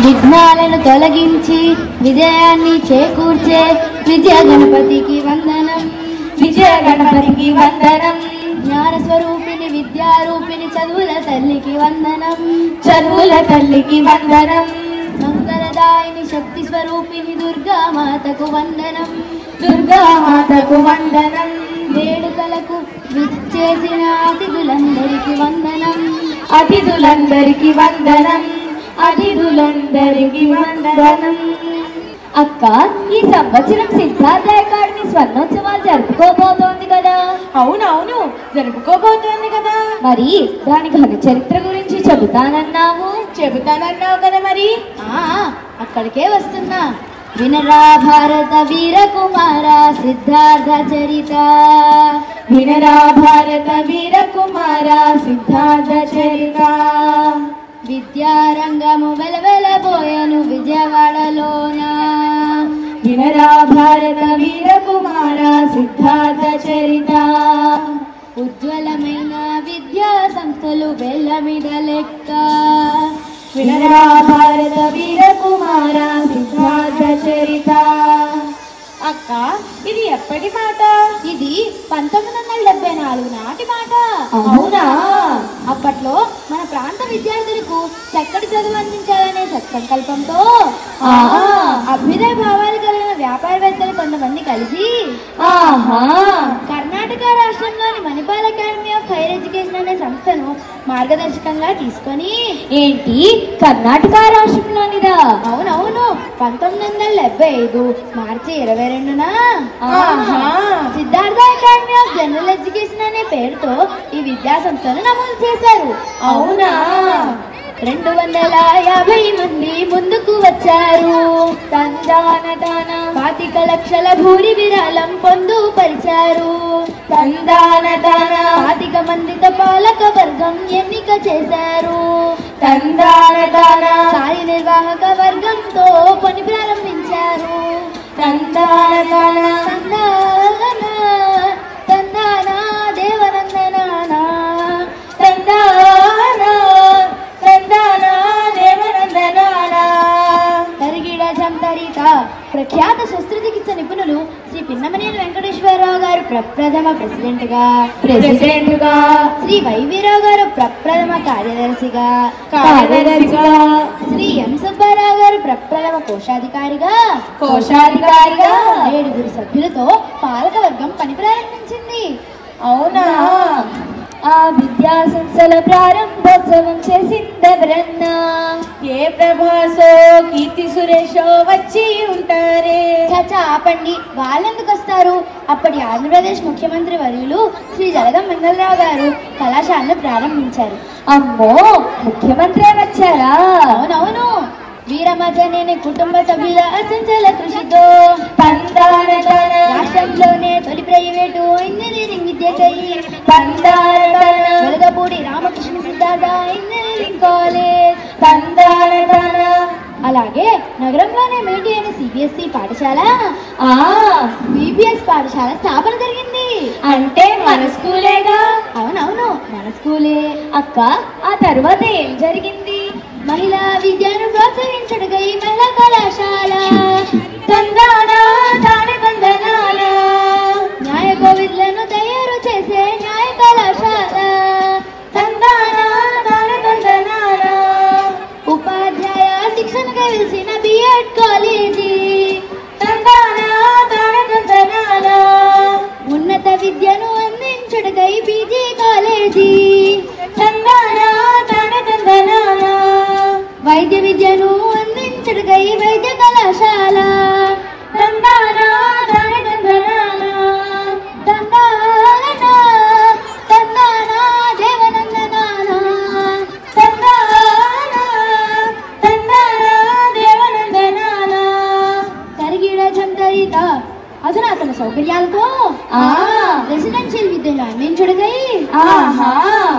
విఘ్నాలను తొలగించి విజయాన్ని చేకూర్చే విజయ గణపతికి వందనం, విజయ గణపతికి వందనం. జ్ఞాన స్వరూపిణి విద్యారూపిణి చదువుల తల్లికి వందనం, చదువుల తల్లికి వందనం. మంగళదాయిని శక్తి స్వరూపిణి దుర్గామాతకు వందనం, దుర్గామాతకు వందనం. వేడుకలకు విచ్చేసిన అతిథులందరికీ వందనం, అతిథులందరికీ వందనం, అతిథులందరికీ వందనం. అక్క, ఈ సంవత్సరం సిద్ధార్థ అకాడమీ స్వర్ణోత్సవాలు జరుపుకోబోతోంది కదా? అవునవును, జరుపుకోబోతోంది కదా. మరి దాని ఘన చరిత్ర గురించి చెబుతానన్నావు కదా. మరి అక్కడికే వస్తున్నా. వినరా భారత వీర కుమార సిద్ధార్థ చరిత, వినరా భారత వీర కుమార సిద్ధార్థ చరిత. విద్యారంగము వెలవెలబోయను విజయవాడలోన, వినరా భారత వీర కుమార సిద్ధార్థ చరిత. ఉజ్వలమైన విద్యా సంస్థలు వేళ్ళ మీద లెక్క, వినరా భారత వీర కుమార సిద్ధార్థ చరిత. అక్క, ఇది ఎప్పటి మాట? ఇది 1974 నాటి మాట. అవునా? అప్పట్లో మన ప్రాంత విద్యార్థులకు చక్కటి చదువు అందించాలనే సత్సంకల్పంతో అభ్యుదయ భావాలు కలిగిన వ్యాపారవేత్తలు కొంతమంది కలిసి కర్ణాటక రాష్ట్రంలోని Manipal Academy of Higher Education అనే సంస్థను మార్గదర్శకంగా తీసుకొని. ఏంటి, కర్ణాటక రాష్ట్రంలోనిదా? అవునవును, 1975 మార్చి 22న Siddhartha Academy of General Education అనే పేరుతో ఈ విద్యా సంస్థను నమోదు చేశారు. అవునా? 250 మంది ముందుకు వచ్చారు. తందానదాన 25 లక్షల భూరి విరాళం పొందుపరిచారు. తందానదాన 25 మందితో పాలక వర్గం ఎన్నిక చేశారు. తందానదాన కార్యనిర్వాహక వర్గంతో పని ప్రారంభించారు. తందానదాన తందాన తందాన దేవనందనాన, తందాన తందాన దేవనందనాన. తరిగిడ జంతరిత ప్రఖ్యాత శస్త్రచికిత్స నిపుణులు శ్రీ పిన్నమనేని వెంకటేశ్వరరావు గారు ప్రప్రథమ ప్రెసిడెంట్గా, శ్రీ వైవీరావు గారు ప్రప్రథమ కార్యదర్శిగా, శ్రీ ఎం సుబ్బారావు గారు ప్రప్రథమ కోశాధికారిగా 7 సభ్యులతో పాలకవర్గం పని ప్రారంభించింది. అవునా? ఆ విద్యా సంస్థల ప్రారంభోత్సవం చేసిందెవరన్నా? ఏ ప్రభాసో కీర్తి సురేషో వచ్చి ఉంటారే. చచ్చా ఆపండి, వాళ్ళెందుకు వస్తారు? అప్పటి ఆంధ్రప్రదేశ్ ముఖ్యమంత్రి వర్యులు శ్రీ జలగం వెంగళరావు గారు కళాశాలను ప్రారంభించారు. అమ్మో, ముఖ్యమంత్రి వచ్చారా? అవునవును, వీరమజనేని కుటుంబ సభ్యుల అచంచల కృషితో రాష్ట్రంలోనే తొలి ప్రైవేటు ఇంజనీరింగ్ విద్యకై వెలగపూడి రామకృష్ణ సిద్ధార్థ ఇంజనీరింగ్ కాలేజ్, అలాగే నగరంలోనే మేటి అయిన CBSE పాఠశాల, BBS పాఠశాల స్థాపన జరిగింది. అంటే మన స్కూలేగా? అవునవును, మన స్కూలే. అక్క, ఆ తర్వాత ఏం జరిగింది? మహిళా విద్యను ప్రోత్సహించడుగై మహిళా కళాశాల, న్యాయ కోవిద్లను తయారు చేసే న్యాయ కళాశాల, ఉపాధ్యాయ శిక్షణగా వెలిసిన B.Ed కాలేజీ, ఉన్నత విద్యను అందించడుగై PG కాలేజీ, వైద్య విద్యను అందించడుగై వైద్య కళాశాల, తరిగిడ జంతరిత అధునాతన సౌకర్యాలతో రెసిడెన్షియల్ విద్యను అందించడుగై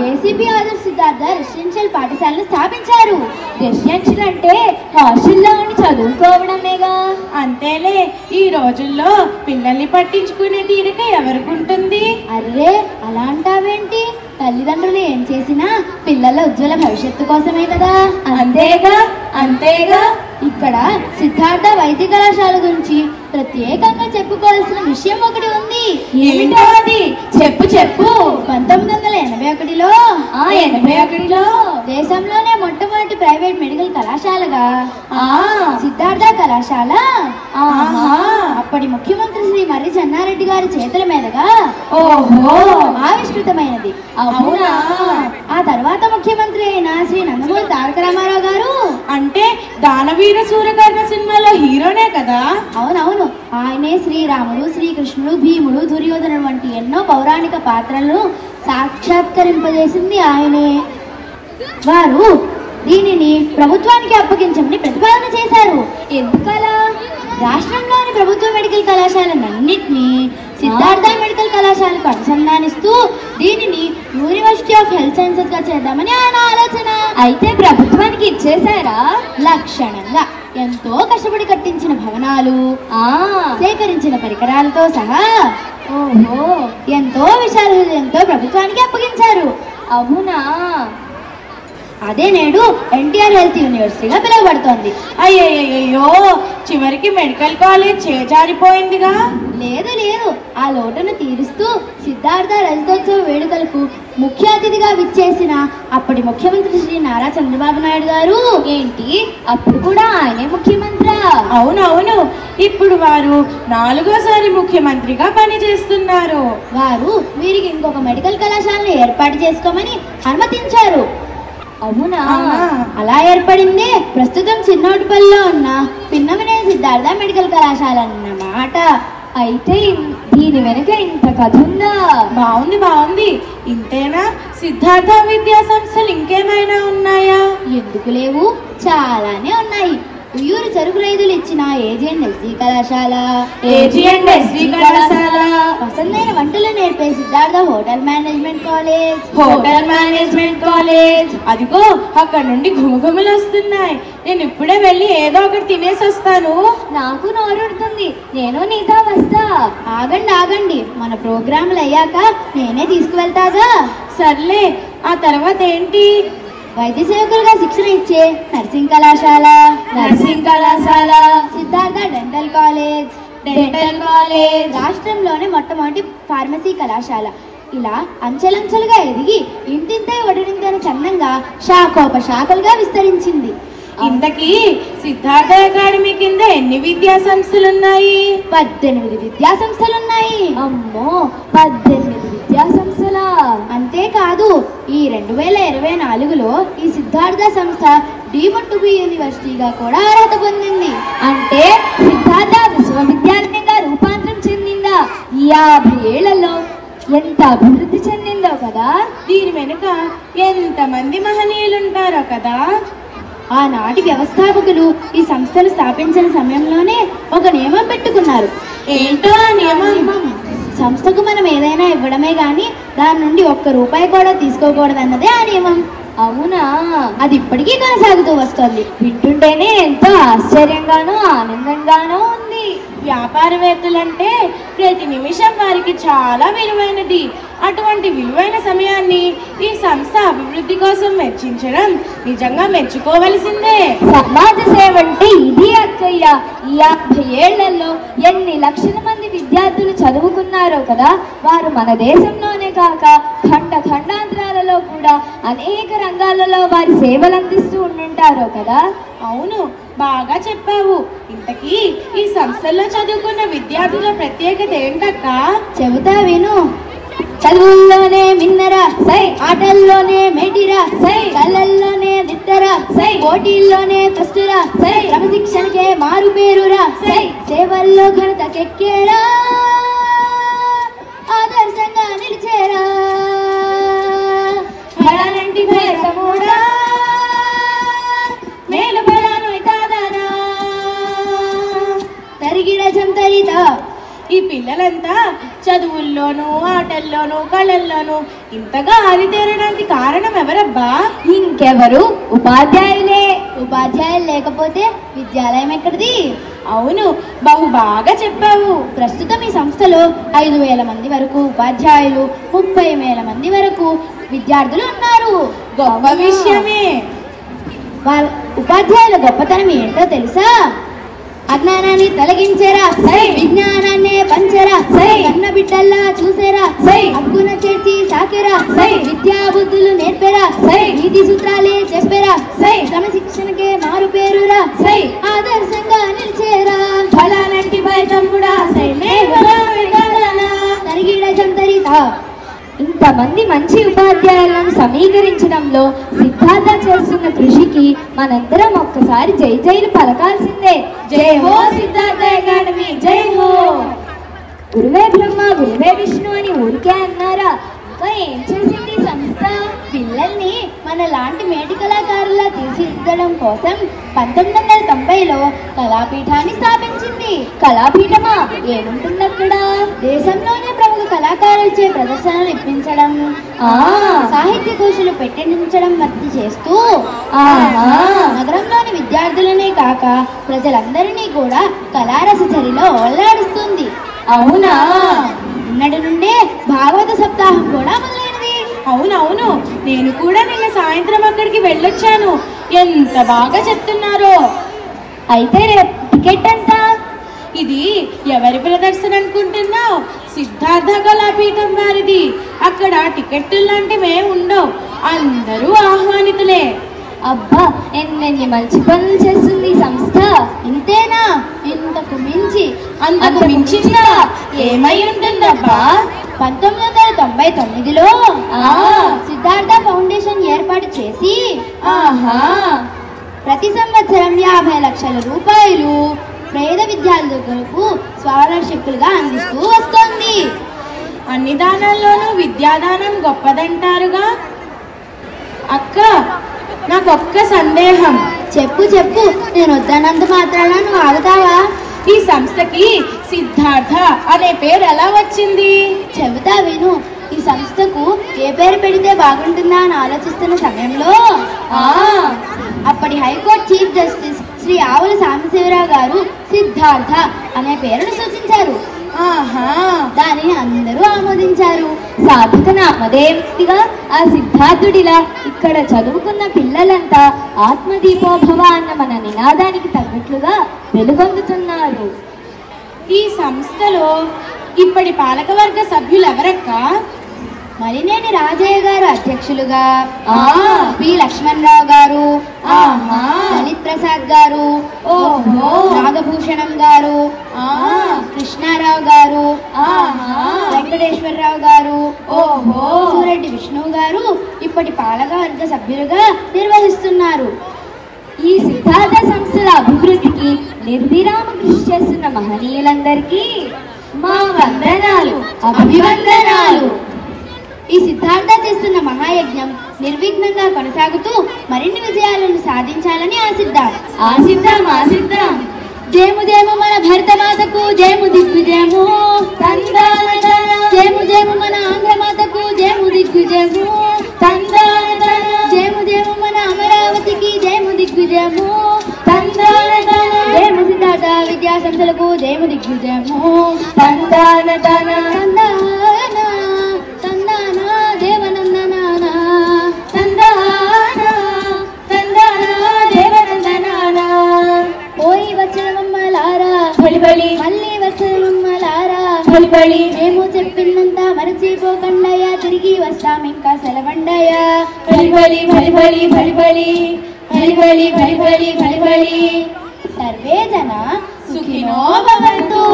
KCP ఆదర్శ్ సిద్ధార్థ రెసిడెన్షియల్ పాఠశాలను స్థాపించారు. రెసిడెన్షియల్ అంటే హాస్టల్లో ఉండి చదువుకోవడమేగా. అంతేలే, ఈ రోజుల్లో పిల్లల్ని పట్టించుకునే తీరిక ఎవరికుంటుంది? అర్రే, అలా అంటావేంటి? తల్లిదండ్రులు ఏం చేసినా పిల్లల ఉజ్వల భవిష్యత్తు కోసమే కదా. అంతేగా. అంతేగా. ఇక్కడ సిద్ధార్థ వైద్య కళాశాల గురించి ప్రత్యేకంగా చెప్పుకోవాల్సిన విషయం ఒకటి ఉంది. ఏమిటో అది? చెప్పు చెప్పు. 1981లో 81లో దేశంలోనే మొట్టమొదటి ప్రైవేట్ మెడికల్ కళాశాలగా సిద్ధార్థ కళాశాల అప్పటి ముఖ్యమంత్రి శ్రీ మర్రి చెన్నారెడ్డి గారి చేతుల మీదుగా ఆవిష్కృతమైనది. అవునా? ఆ తర్వాత ముఖ్యమంత్రి అయిన శ్రీ నందమూరి తారక రామారావు గారు, అంటే దానవీర సూరకర్ణ సినిమాలో హీరోనే కదా? అవునవును, ఆయనే శ్రీరాముడు, శ్రీకృష్ణుడు, భీముడు, దుర్యోధనుడు వంటి ఎన్నో పౌరాణిక పాత్రలను సాక్షాత్కరింపజేసింది ఆయనే. వారు దీనిని ప్రభుత్వానికి అప్పగించమని ప్రతిపాదన చేశారు. ఎందుకలా? రాష్ట్రంలోని ప్రభుత్వ మెడికల్ కళాశాలన్నింటినీ సిద్ధార్థ మెడికల్ కళాశాలకు అనుసంధానిస్తూ దీనిని యూనివర్సిటీ ఆఫ్ హెల్త్ సైన్సెస్ గా చేద్దామని ఆయన ఆలోచన. అయితే ప్రభుత్వానికి ఇచ్చేశారా? లక్షణంగా ఎంతో కష్టపడి కట్టించిన భవనాలు, సేకరించిన పరికరాలతో సహా ఎంతో విశాల హృదయంతో ప్రభుత్వానికి అప్పగించారు. అవునా? అదే నేడు ఎన్టీఆర్ హెల్త్ యూనివర్సిటీగా పిలువబడుతోంది. అయ్యయ్యో, చివరికి మెడికల్ కాలేజ్ చేజారిపోయిందిగా. లేదు లేదు, ఆ లోటును తీరుస్తూ సిద్ధార్థ రజతోత్సవ వేడుకలకు ముఖ్య అతిథిగా విచ్చేసిన అప్పటి ముఖ్యమంత్రి శ్రీ నారా చంద్రబాబు నాయుడు గారు. ఏంటి, అప్పుడు కూడా ఆయనే ముఖ్యమంత్రి? అవునవును, ఇప్పుడు వారు 4వ సారి ముఖ్యమంత్రిగా పనిచేస్తున్నారు. వారు వీరికి ఇంకొక మెడికల్ కళాశాలను ఏర్పాటు చేసుకోమని అనుమతించారు. అవునా? అలా ఏర్పడిందే ప్రస్తుతం చిన్నోటిపల్లిలో ఉన్న పిన్నమనే సిద్ధార్థ మెడికల్ కళాశాల అన్నమాట. అయితే దీని వెనక ఇంత కథ ఉందా? బాగుంది బాగుంది. ఇంతేనా? సిద్ధార్థ విద్యా సంస్థలు ఇంకేమైనా ఉన్నాయా? ఎందుకు లేవు, చాలానే ఉన్నాయి. ఉయ్యూరు చెరుకు రైతులు ఇచ్చిన AG&SD కళాశాల, పసందైన వంటలు నేర్పే సిద్ధార్థ హోటల్ మేనేజ్మెంట్ కాలేజ్. అదిగో అక్కడ నుండి ఘుమఘుమలు వస్తున్నాయి. నేను ఇప్పుడే వెళ్ళి ఏదో ఒకటి తినేసి వస్తాను. నాకు నోరుడుతుంది, నేను నీతో వస్తా. ఆగండి, మన ప్రోగ్రాంలు అయ్యాక నేనే తీసుకువెళ్తాగా. సర్లే, ఆ తర్వాత ఏంటి? వైద్య సేవకులుగా శిక్షణ ఇచ్చే నర్సింగ్ కళాశాల, సిద్ధార్థ డెంటల్ కాలేజ్, రాష్ట్రంలోనే మొట్టమొదటి ఫార్మసీ కళాశాల. ఇలా అంచెలంచెలుగా ఎదిగి ఇంటింతే ఒడినింతైన చందంగా శాఖోపశాఖలుగా విస్తరించింది. ఇంతకీ సిద్ధార్థ అకాడమీ కింద ఎన్ని విద్యా సంస్థలున్నాయి? 18 విద్యా సంస్థలున్నాయి. అమ్మో, 18 విద్యా సంస్థల? అంతేకాదు, ఈ 2024లో ఈ సిద్ధార్థ సంస్థ డీమ్డ్ యూనివర్సిటీగా కూడా అర్హత పొందింది. అంటే సిద్ధార్థ విశ్వవిద్యాలయంగా రూపాంతరం చెందిందా? 50 ఏళ్లలో ఎంత అభివృద్ధి చెందిందో కదా. దీని వెనుక ఎంతమంది మహనీయులుంటారో కదా. ఆనాటి వ్యవస్థాపకులు ఈ సంస్థను స్థాపించిన సమయంలోనే ఒక నియమం పెట్టుకున్నారు. ఏంటో ఆ నియమం? సంస్థకు మనం ఏదైనా ఇవ్వడమే గాని దాని నుండి ₹1 కూడా తీసుకోకూడదన్నదే ఆ నియమం. అవునా? అది ఇప్పటికీ కొనసాగుతూ వస్తోంది. వింటుంటేనే ఎంతో ఆశ్చర్యంగానూ ఆనందంగానూ ఉంది. వ్యాపారవేత్తలంటే ప్రతి నిమిషం వారికి చాలా విలువైనది. అటువంటి విలువైన సమయాన్ని ఈ సంస్థ అభివృద్ధి కోసం వెచ్చించడం నిజంగా మెచ్చుకోవలసిందే. సమాజ సేవ అంటే ఇది అక్కయ్య. 50 ఏళ్లలో ఎన్ని లక్షల మంది విద్యార్థులు చదువుకున్నారో కదా. వారు మన దేశంలోనే కాక ఖండాంతరాలలో కూడా అనేక రంగాలలో వారి సేవలు అందిస్తూ ఉంటుంటారో కదా. అవును, బాగా చెప్పావు. ఇంతకీ ఈ సంస్థల్లో చదువుకున్న విద్యార్థుల ప్రత్యేకత ఏంటక్క? చెబుతా విను. చదువుల్లోనే మిన్నరా సై, ఆటల్లోనే మేటిరా సై, కళ్ళల్లోనే దిట్టరా సై, పోటీల్లోనే ఫస్టురా సై, క్రమశిక్షణకే మారు పేరురా సై, సేవల్లో ఘనతకెక్కేరా, ఆదర్శంగా నిలిచేరా, భయాలంటి భయతమూడా, మేలు భయాను కాదనా, తరిగిడ జంతరిత. ఈ పిల్లలంతా చదువుల్లోనూ ఆటల్లోనూ కళల్లోనూ ఇంతగా ఆరితేరడానికి కారణం ఎవరబ్బా? ఇంకెవరు? ఉపాధ్యాయులే. ఉపాధ్యాయులు లేకపోతే విద్యాలయం ఎక్కడిది? అవును, బాగా చెప్పావు. ప్రస్తుతం ఈ సంస్థలో 5,000 మంది వరకు ఉపాధ్యాయులు, 30,000 మంది వరకు విద్యార్థులు ఉన్నారు. గొప్ప విషయమే. ఉపాధ్యాయుల గొప్పతనం ఏంటో తెలుసా? అజ్ఞానాన్ని తొలగించేరా, విజ్ఞానాన్ని పంచరా, కన్న బిడ్డల్లా చూసేరా, హక్కున చేర్చి సాకెరా, విద్యా బుద్ధులు నేర్పెరా, నీతి సూత్రాలే చెప్పేరా, క్రమశిక్షణకే మారు పేరురా, ఆదర్శంగా నిలిచేరా, ఫలానంటి బయటం కూడా తరిగిడ చంతరిత. ఇంతమంది మంచి ఉపాధ్యాయులను సమీకరించడంలో సిద్ధార్థ చేస్తున్న కృషికి మనందరం ఒక్కసారి జై జైలు పలకాల్సిందే. జై హో సిద్ధార్థ అకాడమీ, జై హో. గురువే బ్రహ్మ గురువే విష్ణు అని ఊరికే అన్నారా? ఇంకా ఏం చేసింది సంస్థ? పిల్లల్ని మన లాంటి మేటి కళాకారులా తీర్చిదిద్దడం కోసం 1990లో కళాపీఠాన్ని స్థాపించింది. కళాపీఠమా? ఏముంటుంది అక్కడ? దేశంలోనే ప్రముఖ కళాకారులచే ప్రదర్శనలు ఇప్పించడం, సాహిత్య కోశలు పెట్టించడం వంటి చేస్తూ నగరంలోని విద్యార్థులనే కాక ప్రజలందరినీ కూడా కళారసచరిలో ఓళ్లాడిస్తుంది. అవునా? నిన్నటి నుండే భాగవత సప్తాహం కూడా మొదలైనది. అవునవును, నేను కూడా నిన్న సాయంత్రం అక్కడికి వెళ్ళొచ్చాను. ఎంత బాగా చెప్తున్నారో. అయితే రేపు టికెట్ అంతా? ఇది ఎవరి ప్రదర్శన అనుకుంటున్నావు? సిద్ధార్థ కళాపీఠం వారిది. అక్కడ టికెట్లు లాంటివే ఉండవు, అందరూ ఆహ్వానితులే. అబ్బా, ఎన్నెన్ని మంచి పనులు చేస్తుంది ఈ సంస్థ. ఇంతేనా? ఇంతకు మించి. అంతకు మించిందా? ఏమై ఉంటుందబ్బా? 1999లో సిద్ధార్థ ఫౌండేషన్ ఏర్పాటు చేసి ప్రతి సంవత్సరం 50 లక్షల రూపాయలు పేద విద్యార్థులకు స్కాలర్షిప్లుగా అందిస్తూ వస్తోంది. అన్ని దానాల్లోనూ విద్యాదానం గొప్పదంటారుగా. అక్క, నాకొక్క సందేహం. చెప్పు చెప్పు, నేను వద్దన్నంత మాత్రాన నువ్వు ఆగుతావా? ఈ సంస్థకి సిద్ధార్థ అనే పేరు ఎలా వచ్చింది? చెబుతా విను. ఈ సంస్థకు ఏ పేరు పెడితే బాగుంటుందా అని ఆలోచిస్తున్న సమయంలో అప్పటి హైకోర్టు చీఫ్ జస్టిస్ శ్రీ ఆవుల సాంబశివరావు గారు సిద్ధార్థ అనే పేరును సూచించారు. దానిని అందరూ ఆమోదించారు. సాధక నామదేవిగా ఆ సిద్ధార్థుడిలా ఇక్కడ చదువుకున్న పిల్లలంతా ఆత్మదీపోభవ అన్న మన నినాదానికి తగ్గట్లుగా వెలుగొందుతున్నారు. ఈ సంస్థలో ఇప్పటి పాలకవర్గ సభ్యులు ఎవరక్క? మరినేని రాజయ్య గారు అధ్యక్షులుగా, పి లక్ష్మణరావు గారు, లలిత్ ప్రసాద్ గారు, నాగభూషణం గారు, కృష్ణారావు గారు, వెంకటేశ్వరరావు గారు, సూరెడ్డి విష్ణు గారు ఇప్పటి పాలకవర్గ సభ్యులుగా నిర్వహిస్తున్నారు. ఈ సిద్ధార్థ సంస్థల అభివృద్ధికి నిర్విరామ కృషి చేస్తున్న మహనీయులందరికీ మా వందనాలు, అభివందనాలు. ఈ సిద్ధార్థ చేస్తున్న మహాయజ్ఞం నిర్విఘ్నంగా కొనసాగుతూ మరిన్ని విజయాలను సాధించాలని ఆశిద్దాం. జయము జయము మన భరతమాతకు, జయము దిగ్విజయము. జయము జయము మన ఆంధ్రమాతకు, జయము దిగ్విజయము. జయము జయము మన అమరావతికి, జయము దిగ్విజయము. జయము సిద్ధార్థ విద్యా సంస్థలకు, జయము దిగ్విజయము. మళ్ళీ వచ్చమ్మలారా, మేము చెప్పిందంతా మరచిపోకండయ్యా, తిరిగి వస్తాం ఇంకా సెలవండయ్యా. సర్వే జన సుఖినో భవంతు.